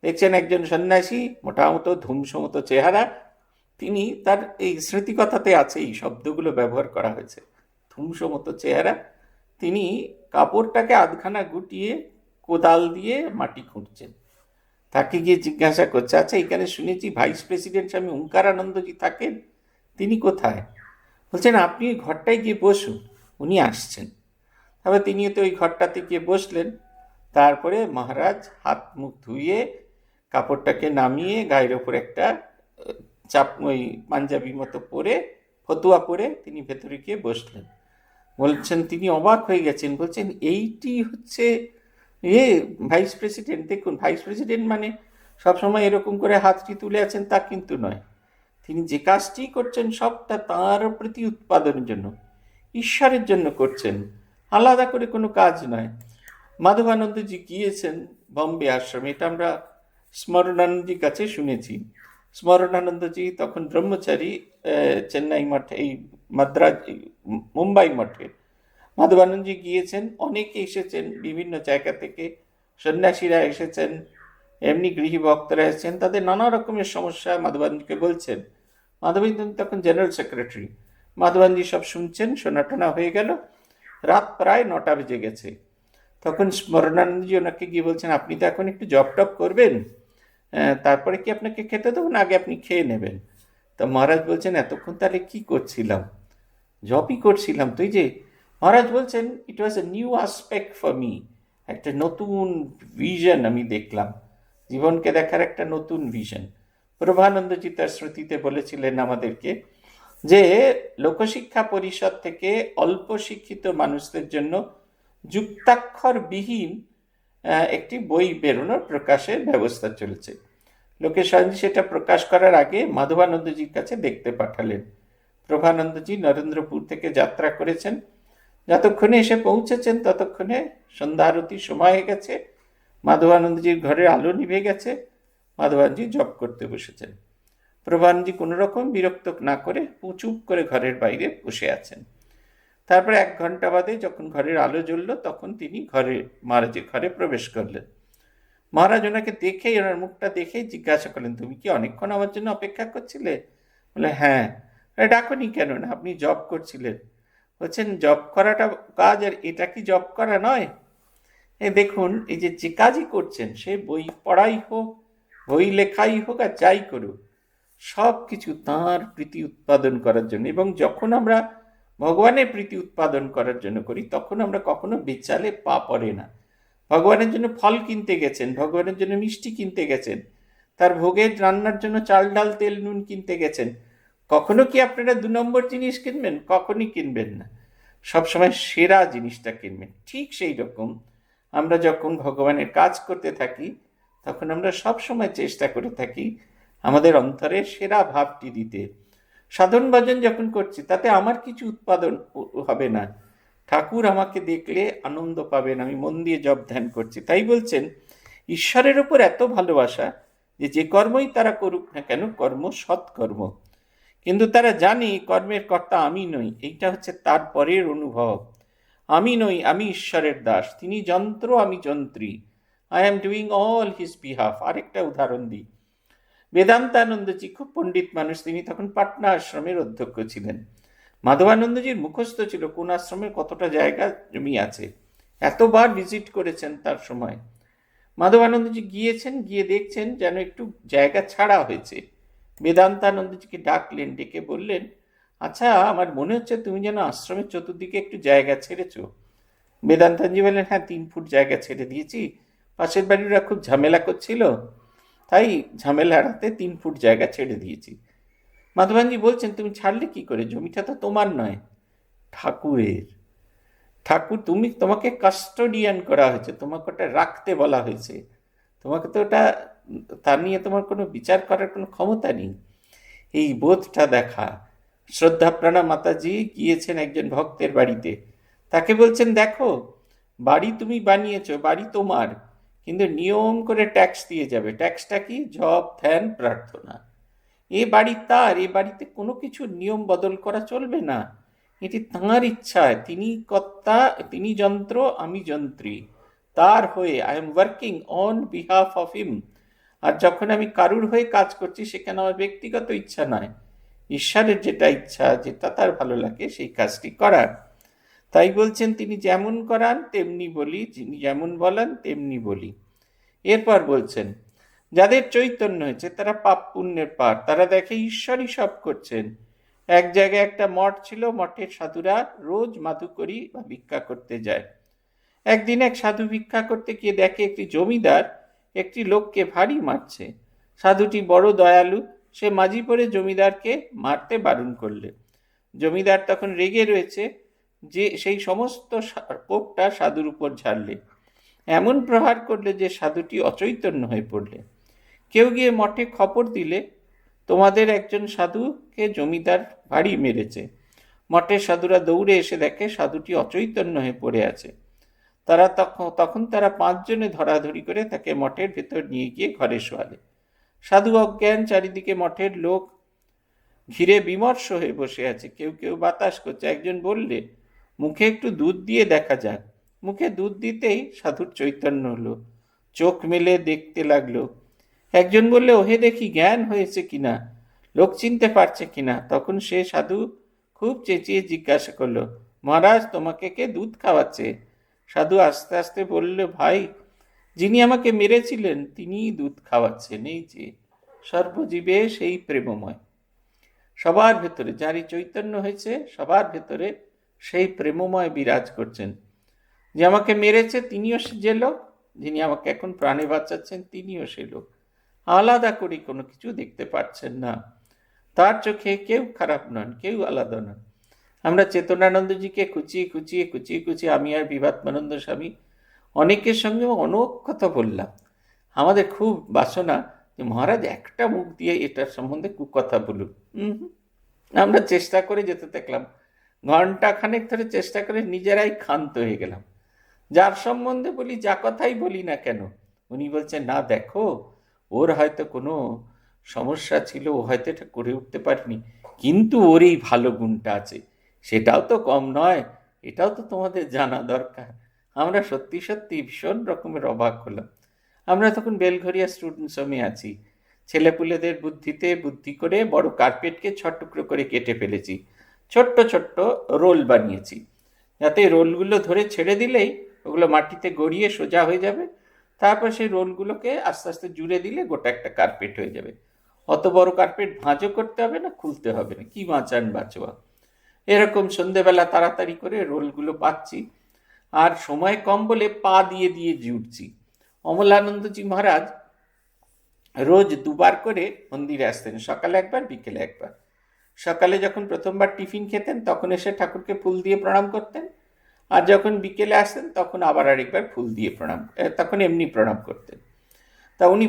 দেখছেন একজন সন্ন্যাসী, মোটামতো ধূমসমতো চেহারা। তিনি তার এই স্মৃতিকথাতে আছে, এই শব্দগুলো ব্যবহার করা হয়েছে, ধূমসমতো চেহারা। তিনি কাপড়টাকে আধখানা গুটিয়ে কোদাল দিয়ে মাটি খুঁড়ছেন। তাকে গিয়ে জিজ্ঞাসা করছে, আচ্ছা এখানে শুনেছি ভাইস প্রেসিডেন্ট স্বামী ওঙ্কারানন্দজি থাকেন, তিনি কোথায়? বলছেন আপনি ওই ঘরটায় গিয়ে বসুন, উনি আসছেন। তবে তিনিও তো ওই ঘরটাতে গিয়ে বসলেন। তারপরে মহারাজ হাত মুখ ধুয়ে কাপড়টাকে নামিয়ে গায়ের ওপর একটা ওই পাঞ্জাবি মতো পরে, ফতুয়া পরে তিনি ভেতরে গিয়ে বসলেন। বলছেন তিনি অবাক হয়ে গেছেন, বলছেন এইটি হচ্ছে ভাইস প্রেসিডেন্ট। দেখুন, ভাইস প্রেসিডেন্ট মানে সবসময় এরকম করে হাতটি তুলে আছেন তা কিন্তু নয়। তিনি যে কাজটি করছেন সবটা তাঁর প্রতি উৎপাদনের জন্য, ঈশ্বরের জন্য করছেন, আলাদা করে কোনো কাজ নয়। মাধবানন্দজি গিয়েছেন বম্বে আশ্রমে, এটা আমরা স্মরণানন্দজির কাছে শুনেছি। স্মরণানন্দজি তখন ব্রহ্মচারী চেন্নাই মঠে, এই মাদ্রাজ মুম্বাই মঠে। মাধবানন্দজি গিয়েছেন, অনেকে এসেছেন বিভিন্ন জায়গা থেকে, সন্ন্যাসীরা এসেছেন, এমনি গৃহী ভক্তরা এসেছেন, তাদের নানা রকমের সমস্যা মাধবানন্দজিকে বলছেন। মাধবানন্দ তখন জেনারেল সেক্রেটারি। মাধবানন্দজি সব শুনছেন, শোনাটানা হয়ে গেল, রাত প্রায় 9টা বেজে গেছে। তখন স্মরণানন্দজি ওনাকে গিয়ে বলছেন, আপনি তো এখন একটু জপ টপ করবেন, তারপরে কি আপনাকে খেতে দেবো না আগে আপনি খেয়ে নেবেন? তা মহারাজ বলছেন, এতক্ষণ তাহলে কি করছিলাম? জপই করছিলাম। তো এই যে মহারাজ বলছেন, it was a new aspect for me, একটা নতুন ভিশন আমি দেখলাম, জীবনকে দেখার একটা নতুন ভিশন। প্রভানন্দজি তার স্মৃতিতে বলেছিলেন আমাদেরকে যে লোকশিক্ষা পরিষদ থেকে অল্প শিক্ষিত মানুষদের জন্য যুক্তাক্ষর বিহীন একটি বই বেরোনোর প্রকাশের ব্যবস্থা চলছে। লোকেশনজি সেটা প্রকাশ করার আগে মাধবানন্দজির কাছে দেখতে পাঠালেন। প্রভানন্দজি নরেন্দ্রপুর থেকে যাত্রা করেছেন, যতক্ষণে এসে পৌঁছেছেন ততক্ষণে সন্ধ্যা আরতির সময় হয়ে গেছে, মাধবানন্দজির ঘরের আলো নিভে গেছে, মাধবানন্দজি জপ করতে বসেছেন। প্রভানন্দজি কোনো রকম বিরক্ত না করে চুপ করে ঘরের বাইরে বসে আছেন। তারপরে 1 ঘন্টা বাদে যখন ঘরের আলো জ্বলল, তখন তিনি মহারাজের ঘরে প্রবেশ করলেন। মহারাজ ওনাকে দেখেই, ওনার মুখটা দেখেই জিজ্ঞাসা করলেন, তুমি কি অনেকক্ষণ আমার জন্য অপেক্ষা করছিলে? বলে হ্যাঁ। ডাকনি কেন? না আপনি জব করছিলেন। বলছেন জব করাটা কাজ, আর এটা কি জব করা নয়? দেখুন, এই যে কাজই করছেন, সে বই পড়াই হোক, বই লেখাই হোক, আর যাই করুক, সব কিছু তাঁর প্রীতি উৎপাদন করার জন্য। এবং যখন আমরা ভগবানের প্রীতি উৎপাদন করার জন্য করি, তখন আমরা কখনো বেচালে পা পড়ে না। ভগবানের জন্য ফল কিনতে গেছেন, ভগবানের জন্য মিষ্টি কিনতে গেছেন, তার ভোগের রান্নার জন্য চাল ডাল তেল নুন কিনতে গেছেন, কখনো কি আপনারা 2 নম্বর জিনিস কিনবেন? কখনই কিনবেন না, সবসময় সেরা জিনিসটা কিনবেন। ঠিক সেই রকম আমরা যখন ভগবানের কাজ করতে থাকি তখন আমরা সব সময় চেষ্টা করে থাকি আমাদের অন্তরে সেরা ভাবটি দিতে। সাধন ভজন যখন করছি তাতে আমার কিছু উৎপাদন হবে না, ঠাকুর আমাকে দেখলে আনন্দ পাবেন, আমি মন দিয়ে জপ ধ্যান করছি। তাই বলছেন ঈশ্বরের ওপর এত ভালোবাসা যে যে কর্মই তারা করুক না কেন কর্ম সৎকর্ম, কিন্তু তারা জানে কর্মের কর্তা আমি নই। এইটা হচ্ছে তার পরের অনুভব। আমি নই, আমি ঈশ্বরের দাস, তিনি যন্ত্র আমি যন্ত্রী, I am doing all his behalf. আরেকটা উদাহরণ দিই, বেদান্তানন্দজি খুব পণ্ডিত মানুষ, তিনি তখন পাটনা আশ্রমের অধ্যক্ষ ছিলেন। মাধবানন্দজির মুখস্থ ছিল কোন আশ্রমের কতটা জায়গা জমি আছে, এতবার ভিজিট করেছেন তার সময়। মাধবানন্দজি গিয়েছেন, গিয়ে দেখছেন যেন একটু জায়গা ছাড়া হয়েছে। বেদান্তানন্দজিকে ডাকলেন, ডেকে বললেন, আচ্ছা আমার মনে হচ্ছে তুমি যেন আশ্রমের চতুর্দিকে একটু জায়গা ছেড়েছ। বেদান্তানজি বললেন, হ্যাঁ 3 ফুট জায়গা ছেড়ে দিয়েছি, পাশের বাড়িরা খুব ঝামেলা করছিল, তাই ঝামেলা এড়াতে 3 ফুট জায়গা ছেড়ে দিয়েছি। মাধবানজি বলছেন, তুমি ছাড়লে কি করে, জমিটা তো তোমার নয়, ঠাকুরের। ঠাকুর, তোমাকে কাস্টোডিয়ান করা হয়েছে, তোমাকে ওটা রাখতে বলা হয়েছে, তোমাকে তো ওটা, তা নিয়ে তোমার কোনো বিচার করার কোনো ক্ষমতা নেই। এই বোধটা দেখা। শ্রদ্ধাপ্রাণা মাতাজি গিয়েছেন একজন ভক্তের বাড়িতে, তাকে বলছেন, দেখো বাড়ি তুমি বানিয়েছো, বাড়ি তোমার, কিন্তু নিয়ম করে ট্যাক্স দিয়ে যাবে। ট্যাক্সটা কি? জপ ধ্যান প্রার্থনা। এ বাড়ি তার, এ বাড়িতে কোনো কিছু নিয়ম বদল করা চলবে না, এটি তাঁর ইচ্ছায়, তিনি কর্তা, তিনি যন্ত্র, আমি যন্ত্রী, তার হয়ে, I am working on behalf of him. আর যখন আমি কারুর হয়ে কাজ করছি সেখানে আমার ব্যক্তিগত ইচ্ছা নয়, ঈশ্বরের যেটা ইচ্ছা, যেটা তার ভালো লাগে সেই কাজটি করার। তাই বলছেন, তিনি যেমন করান তেমনি বলি, যিনি যেমন বলেন তেমনি বলি। এরপর বলছেন, যাদের চৈতন্য হয়েছে তারা পাপ পুণ্যের পার, তারা দেখে ঈশ্বরই সব করছেন। এক জায়গায় একটা মঠ ছিল, মঠের সাধুরা রোজ মাধুকরী বা ভিক্ষা করতে যায়। একদিন এক সাধু ভিক্ষা করতে গিয়ে দেখে একটি জমিদার একটি লোককে ভারী মারছে। সাধুটি বড় দয়ালু, সে মাঝি পড়ে জমিদারকে মারতে বারণ করলে। জমিদার তখন রেগে রয়েছে যে সেই সমস্ত কোপটা সাধুর উপর ঝাড়লে, এমন প্রহার করলে যে সাধুটি অচৈতন্য হয়ে পড়লে। কেউ গিয়ে মঠে খবর দিলে, তোমাদের একজন সাধুকে জমিদার ভারী মেরেছে। মঠের সাধুরা দৌড়ে এসে দেখে সাধুটি অচৈতন্য হয়ে পড়ে আছে। তারা তখন তারা 5 জনে ধরাধরি করে তাকে মঠের ভেতর নিয়ে গিয়ে ঘরে শোয়ালে। সাধু অজ্ঞান, চারিদিকে মঠের লোক ঘিরে বিমর্ষ হয়ে বসে আছে, কেউ কেউ বাতাস করছে। একজন বললে, মুখে একটু দুধ দিয়ে দেখা যাক। মুখে দুধ দিতেই সাধুর চৈতন্য হলো, চোখ মেলে দেখতে লাগলো। একজন বললে, ওহে দেখি জ্ঞান হয়েছে কিনা, লোক চিনতে পারছে কিনা। তখন সে সাধু খুব চেঁচিয়ে জিজ্ঞাসা করলো, মহারাজ তোমাকে কে দুধ খাওয়াচ্ছে? সাধু আস্তে আস্তে বলল, ভাই, যিনি আমাকে মেরেছিলেন তিনিই দুধ খাওয়াচ্ছেন। এই যে সর্বজীবে সেই প্রেমময়, সবার ভেতরে যারই চৈতন্য হয়েছে সবার ভেতরে সেই প্রেমময় বিরাজ করছেন। যে আমাকে মেরেছে তিনিও যে লোক, যিনি আমাকে এখন প্রাণে বাঁচাচ্ছেন তিনিও সে লোক। আলাদা করে কোনো কিছু দেখতে পাচ্ছেন না, তার চোখে কেউ খারাপ নন, কেউ আলাদা নন। আমরা চেতনানন্দজিকে কুচিয়ে কুচিয়ে কুচিয়ে কুচিয়ে, আমি আর বিভাত্মানন্দ স্বামী অনেকের সঙ্গে অনেক কথা বললাম। আমাদের খুব বাসনা যে মহারাজ একটা মুখ দিয়ে এটার সম্বন্ধে কুকথা বলুন। আমরা চেষ্টা করে যেতে দেখলাম, ঘন্টাখানেক ধরে চেষ্টা করে নিজেরাই ক্ষান্ত হয়ে গেলাম। যার সম্বন্ধে বলি, যা কথাই বলি না কেন, উনি বলছেন, না দেখো ওর হয়তো কোনো সমস্যা ছিল, ও হয়তো এটা করে উঠতে পারেনি, কিন্তু ওর এই ভালো গুণটা আছে, সেটাও তো কম নয়, এটাও তো তোমাদের জানা দরকার। আমরা সত্যি সত্যি ভীষণ রকমের অবাক হলাম। আমরা তখন বেলঘরিয়া স্টুডেন্টস হোমে আছি, ছেলেপুলেদের বুদ্ধিতে বুদ্ধি করে বড় কার্পেটকে 6 টুকরো করে কেটে ফেলেছি, ছোট্ট ছোট্ট রোল বানিয়েছি, যাতে রোলগুলো ধরে ছেড়ে দিলেই ওগুলো মাটিতে গড়িয়ে সোজা হয়ে যাবে। তারপর সেই রোলগুলোকে আস্তে আস্তে জুড়ে দিলে গোটা একটা কার্পেট হয়ে যাবে। অত বড় কার্পেট ভাঁজও করতে হবে না, খুলতে হবে না, কি বাঁচান বাঁচোয়া। এরকম সন্ধেবেলা তাড়াতাড়ি করে রোলগুলো পাচ্ছি, আর সময় কম বলে পা দিয়ে দিয়ে জুড়ছি। অমলানন্দজি মহারাজ রোজ 2 বার করে মন্দিরে আসতেন, সকালে একবার বিকেলে একবার। সকালে যখন প্রথমবার টিফিন খেতেন তখন এসে ঠাকুরকে ফুল দিয়ে প্রণাম করতেন, আর যখন বিকেলে আসতেন তখন আবার আরেকবার ফুল দিয়ে প্রণাম, তখন এমনি প্রণাম করতেন। তা উনি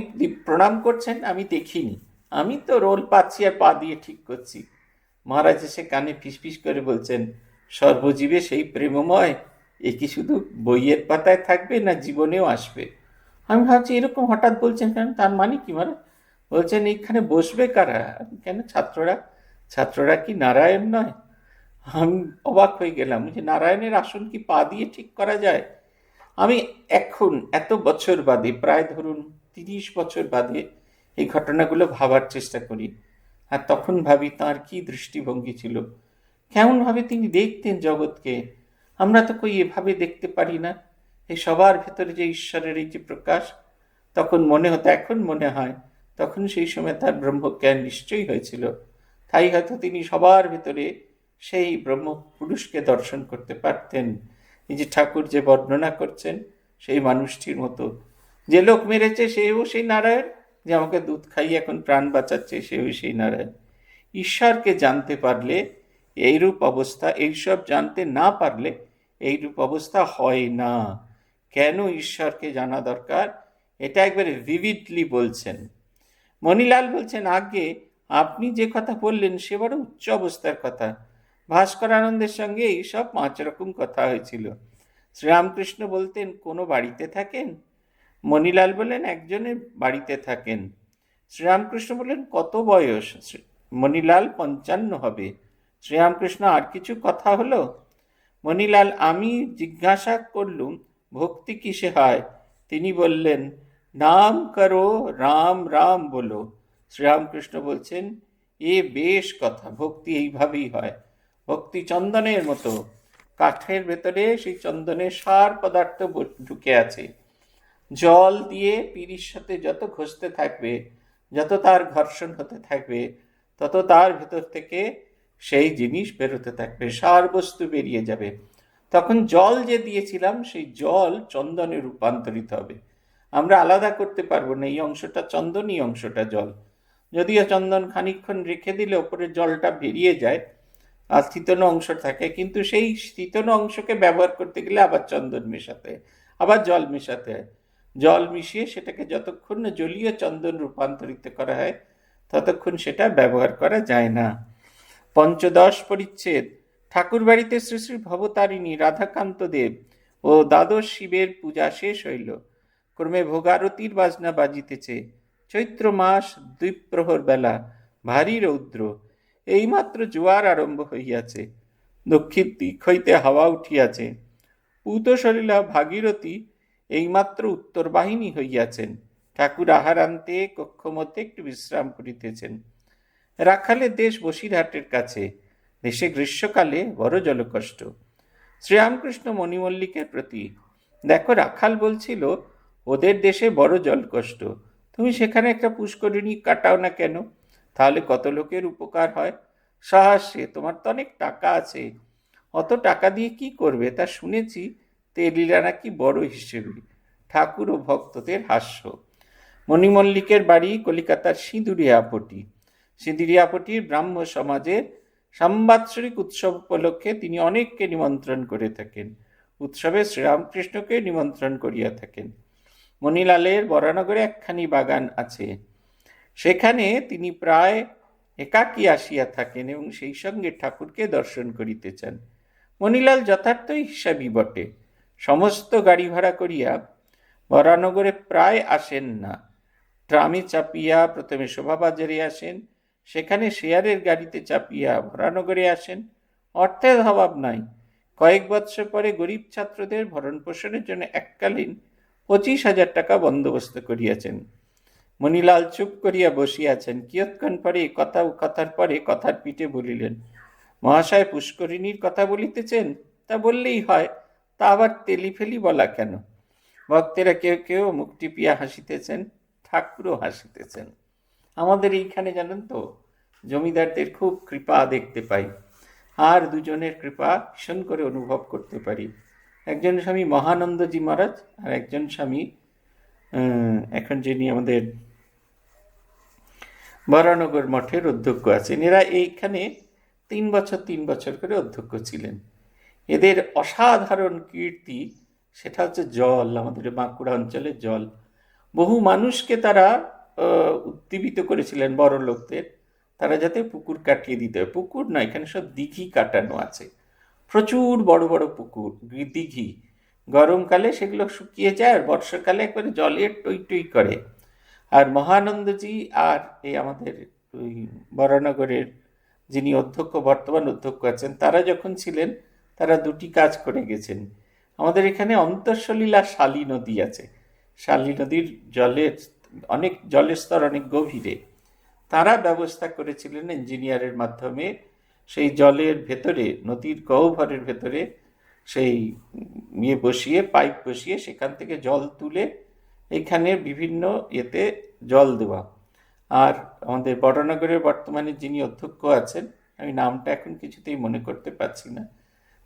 প্রণাম করছেন, আমি দেখিনি, আমি তো রোল পাচ্ছি আর পা দিয়ে ঠিক করছি। মহারাজ এসে কানে ফিসফিস করে বলছেন, সর্বজীবে সেই প্রেমময়, এ কি শুধু বইয়ের পাতায় থাকবে না জীবনেও আসবে? আমি ভাবছি এরকম হঠাৎ বলছেন কেন, তার মানে কি মহারাজ? বলছেন এইখানে বসবে কারা? কেন ছাত্ররা? ছাত্ররা কি নারায়ণ নয়? আমি অবাক হয়ে গেলাম যে নারায়ণের আসন কি পা দিয়ে ঠিক করা যায়? আমি এখন এত বছর বাদে, প্রায় ধরুন 30 বছর বাদে এই ঘটনাগুলো ভাবার চেষ্টা করি। আর তখন ভাবি তার কি দৃষ্টিভঙ্গি ছিল, কেমনভাবে তিনি দেখতেন জগৎকে। আমরা তো কই এভাবে দেখতে পারি না। এই সবার ভেতরে যে ঈশ্বরের এই যে প্রকাশ, তখন মনে হতো, এখন মনে হয় তখন সেই সময় তার ব্রহ্মজ্ঞান নিশ্চয়ই হয়েছিল। তাই হয়তো তিনি সবার ভেতরে সেই ব্রহ্ম পুরুষকে দর্শন করতে পারতেন। এই যে ঠাকুর যে বর্ণনা করছেন সেই মানুষটির মতো, যে লোক মেরেছে সেও সেই নারায়ণ, যে আমাকে দুধ খাইয়ে এখন প্রাণ বাঁচাচ্ছে সেও সেই নারায়ণ। ঈশ্বরকে জানতে পারলে এইরূপ অবস্থা, এইসব জানতে না পারলে এইরূপ অবস্থা হয় না। কেন ঈশ্বরকে জানা দরকার, এটা একবারে ভিভিডলি বলছেন। মণিলাল বলছেন, আগে আপনি যে কথা বললেন সে বড় উচ্চ অবস্থার কথা। ভাস্করানন্দের সঙ্গে এইসব 5 রকম কথা হয়েছিল। শ্রীরামকৃষ্ণ বলতেন, কোনো বাড়িতে থাকেন? মণিলাল বললেন, একজনের বাড়িতে থাকেন। শ্রীরামকৃষ্ণ বললেন, কত বয়স? মণিলাল 55 হবে। শ্রীরামকৃষ্ণ, আর কিছু কথা হলো? মণিলাল, আমি জিজ্ঞাসা করলুম, ভক্তি কিসে হয়? তিনি বললেন, নাম করো, রাম রাম বলো। শ্রীরামকৃষ্ণ বলছেন, এ বেশ কথা, ভক্তি এইভাবেই হয়। ভক্তি চন্দনের মতো, কাঠের ভেতরে সেই চন্দনের সার পদার্থ ঢুকে আছে। জল দিয়ে পিঁড়ির সাথে যত ঘষতে থাকবে, যত তার ঘর্ষণ হতে থাকবে, তত তার ভেতর থেকে সেই জিনিস বেরোতে থাকবে, সার বস্তু বেরিয়ে যাবে। তখন জল যে দিয়েছিলাম সেই জল চন্দনে রূপান্তরিত হবে। আমরা আলাদা করতে পারবো না, এই অংশটা চন্দন, এই অংশটা জল। যদিও চন্দন খানিকক্ষণ রেখে দিলে ওপরে জলটা বেরিয়ে যায় আর স্থিতন অংশ থাকে, কিন্তু সেই স্থিতন অংশকে ব্যবহার করতে গেলে আবার চন্দন মেশাতে হয়, আবার জল মেশাতে হয়। জল মিশিয়ে সেটাকে যতক্ষণ না জলীয় চন্দন রূপান্তরিত করা হয় ততক্ষণ সেটা ব্যবহার করা যায় না। পঞ্চদশ পরিচ্ছেদ। ঠাকুর বাড়িতে শ্রী শ্রী ভবতারিণী, রাধাকান্ত দেব ও দ্বাদশ শিবের পূজা শেষ হইল। ক্রমে ভোগারতির বাজনা বাজিতেছে। চৈত্র মাস, দ্বিপ্রহর বেলা, ভারী রৌদ্র। এইমাত্র জোয়ার আরম্ভ হইয়াছে। দক্ষিণ দিক হইতে হাওয়া উঠিয়াছে। পূতসলিলা ভাগীরথী এইমাত্র উত্তর বাহিনী হইয়াছেন। ঠাকুর আহার আনতে কক্ষ মধ্যে একটু বিশ্রাম করিতেছেন। রাখালের দেশ বসিরহাটের কাছে। দেশে গ্রীষ্মকালে বড় জলকষ্ট। শ্রীরামকৃষ্ণ মণিমল্লিকের প্রতি, দেখো রাখাল বলছিল ওদের দেশে বড় জলকষ্ট, তুমি সেখানে একটা পুষ্করিণী কাটাও না কেন? তাহলে কত লোকের উপকার হয়। সাহসে, তোমার তো অনেক টাকা আছে, অত টাকা দিয়ে কি করবে? তা শুনেছি তেলিরা নাকি বড় হিসেবে। ঠাকুর ও ভক্তদের হাস্য। মণিমল্লিকের বাড়ি কলিকাতার সিঁদুরিয়াপটি। সিঁদুরিয়াপটির ব্রাহ্ম সমাজে সাম্বাৎসরিক উৎসব উপলক্ষে তিনি অনেককে নিমন্ত্রণ করে থাকেন। উৎসবে শ্রীরামকৃষ্ণকে নিমন্ত্রণ করিয়া থাকেন। মণিলালের বরানগরে একখানি বাগান আছে, সেখানে তিনি প্রায় একাকী আসিয়া থাকেন এবং সেই সঙ্গে ঠাকুরকে দর্শন করিতে চান। মণিলাল যথার্থই হিসাবই বটে। সমস্ত গাড়ি ভাড়া করিয়া বরানগরে প্রায় আসেন না। ট্রামে চাপিয়া প্রথমে শোভাবাজারে আসেন, সেখানে শেয়ারের গাড়িতে চাপিয়া ভরানগরে আসেন। অর্থের অভাব নাই। কয়েক বৎসর পরে গরিব ছাত্রদের ভরণ পোষণের জন্য এককালীন 25,000 টাকা বন্দোবস্ত করিয়াছেন। মণিলাল চুপ করিয়া বসিয়াছেন। কিয়ৎক্ষণ পরে কথার পরে কথার পিঠে বলিলেন, মহাশয় পুষ্করিণীর কথা বলিতেছেন? তা বললেই হয়, তা আবার তেলিফেলি বলা কেন? ভক্তেরা কেউ কেউ মুখ টিপিয়া হাসিতেছেন, ঠাকুরও হাসিতেছেন। আমাদের এইখানে জানেন তো, জমিদারদের খুব কৃপা দেখতে পাই, আর দুজনের কৃপা ভীষণ করে অনুভব করতে পারি। একজন স্বামী মহানন্দজি মহারাজ, আর একজন স্বামী এখন যিনি আমাদের বরানগর মঠের অধ্যক্ষ আছেন। এরা এইখানে 3 বছর করে অধ্যক্ষ ছিলেন। এদের অসাধারণ কীর্তি সেটা হচ্ছে জল, আমাদের বাঁকুড়া অঞ্চলের জল। বহু মানুষকে তারা উদ্দীপিত করেছিলেন বড় লোকদের, তারা যাতে পুকুর কাটিয়ে দিতে হয়। পুকুর নয়, এখানে সব দিঘি কাটানো আছে, প্রচুর বড় বড় পুকুর, দিঘি। গরমকালে সেগুলো শুকিয়ে যায় আর বর্ষাকালে একবারে জলে টই টই করে। আর মহানন্দজি আর এই আমাদের ওই বরানগরের যিনি অধ্যক্ষ, বর্তমান অধ্যক্ষ আছেন, তারা যখন ছিলেন তারা দুটি কাজ করে গেছেন। আমাদের এখানে অন্তঃসলীলা শালী নদী আছে, শালী নদীর জলের স্তর অনেক গভীরে। তারা ব্যবস্থা করেছিলেন ইঞ্জিনিয়ারের মাধ্যমে সেই জলের ভেতরে, নদীর গহ্বরের ভেতরে সেই বসিয়ে, পাইপ বসিয়ে সেখান থেকে জল তুলে এখানে বিভিন্ন এতে জল দেওয়া। আর আমাদের বড়নগরের বর্তমানে যিনি অধ্যক্ষ আছেন, আমি নামটা এখন কিছুতেই মনে করতে পারছি না,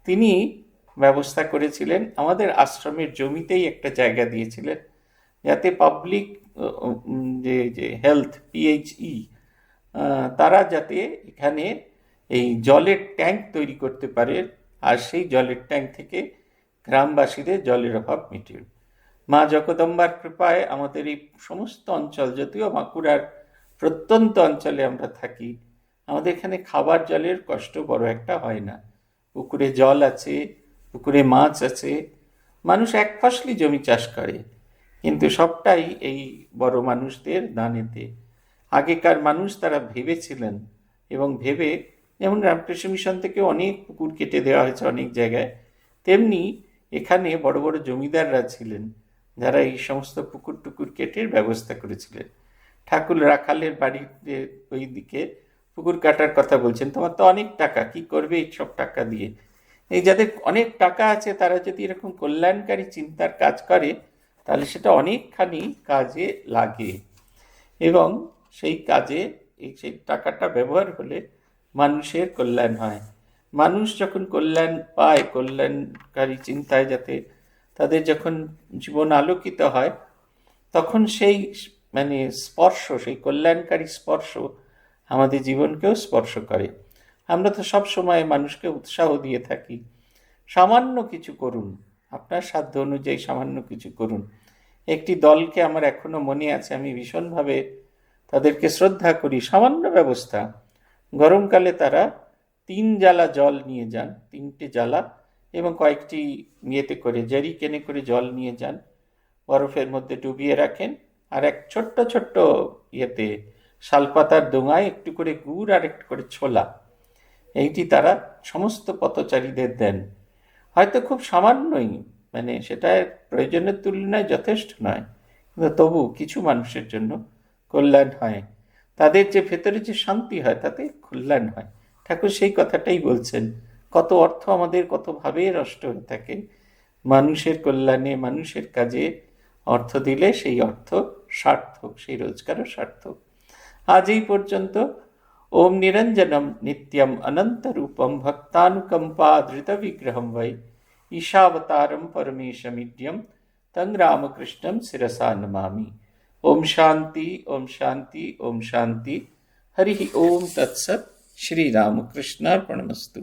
তিনি ব্যবস্থা করেছিলেন আমাদের আশ্রমের জমিতেই একটা জায়গা দিয়েছিলেন যাতে পাবলিক যে হেলথ পিএইচই তারা যাতে এখানে এই জলের ট্যাঙ্ক তৈরি করতে পারে, আর সেই জলের ট্যাঙ্ক থেকে গ্রামবাসীদের জলের অভাব মিটে। মা জগদম্বার কৃপায় আমাদের এই সমস্ত অঞ্চল, যদিও বাঁকুড়ার প্রত্যন্ত অঞ্চলে আমরা থাকি, আমাদের এখানে খাবার জলের কষ্ট বড় একটা হয় না। পুকুরে জল আছে, পুকুরে মাছ আছে, মানুষ এক ফসলি জমি চাষ করে, কিন্তু সবটাই এই বড় মানুষদের দানেতে। আগেকার মানুষ তারা ভেবেছিলেন, এবং ভেবে, যেমন রামকৃষ্ণ মিশন থেকে অনেক পুকুর কেটে দেওয়া হয়েছে অনেক জায়গায়, তেমনি এখানে বড় বড় জমিদাররা ছিলেন যারা এই সমস্ত পুকুর টুকুর কেটে ব্যবস্থা করেছিলেন। ঠাকুর রাখালের বাড়িতে ওই দিকে পুকুর কাটার কথা বলছেন, তোমার তো অনেক টাকা, কি করবে এই সব টাকা দিয়ে? এই যাদের অনেক টাকা আছে তারা যদি এরকম কল্যাণকারী চিন্তার কাজ করে তাহলে সেটা অনেকখানি কাজে লাগে, এবং সেই কাজে সেই টাকাটা ব্যবহার হলে মানুষের কল্যাণ হয়। মানুষ যখন কল্যাণ পায়, কল্যাণকারী চিন্তায় যাতে তাদের যখন জীবন আলোকিত হয়, তখন সেই স্পর্শ, সেই কল্যাণকারী স্পর্শ আমাদের জীবনকেও স্পর্শ করে। আমরা তো সব সময় মানুষকে উৎসাহ দিয়ে থাকি, সামান্য কিছু করুন, আপনার সাধ্য অনুযায়ী সামান্য কিছু করুন। একটি দলকে আমার এখনো মনে আছে, আমি ভীষণভাবে তাদেরকে শ্রদ্ধা করি। সামান্য ব্যবস্থা, গরমকালে তারা 3 জালা জল নিয়ে যান, 3টে জালা, এবং কয়েকটি ইয়েতে করে, জারিকেনে করে জল নিয়ে যান, বরফের মধ্যে ডুবিয়ে রাখেন, আর এক ছোট্ট ছোট্ট ইয়েতে শালপাতার ডোঙায় একটু করে গুড় আর একটু করে ছোলা, এইটি তারা সমস্ত পথচারীদের দেন। হয়তো খুব সামান্যই, সেটা প্রয়োজনের তুলনায় যথেষ্ট নয়, কিন্তু তবু কিছু মানুষের জন্য কল্যাণ হয়, তাদের যে ভেতরে যে শান্তি হয় তাতে কল্যাণ হয়। ঠাকুর সেই কথাটাই বলছেন, কত অর্থ আমাদের কতভাবে নষ্ট হয়ে থাকে, মানুষের কল্যাণে, মানুষের কাজে অর্থ দিলে সেই অর্থ সার্থক, সেই রোজগারও সার্থক। আজ এই পর্যন্ত। ওম নিরঞ্জনম নিত্যম অনন্তরূপম ভক্তানুকম্পাধৃত বিগ্রহম বৈ ঈশাবতারম পরমেশমিদ্যম তং রামকৃষ্ণম শিরসা নমামি। ওম শান্তি, ওম শান্তি, ওম শান্তি। হরি ওম তৎসৎ। শ্রী রামকৃষ্ণার্পণমস্তু।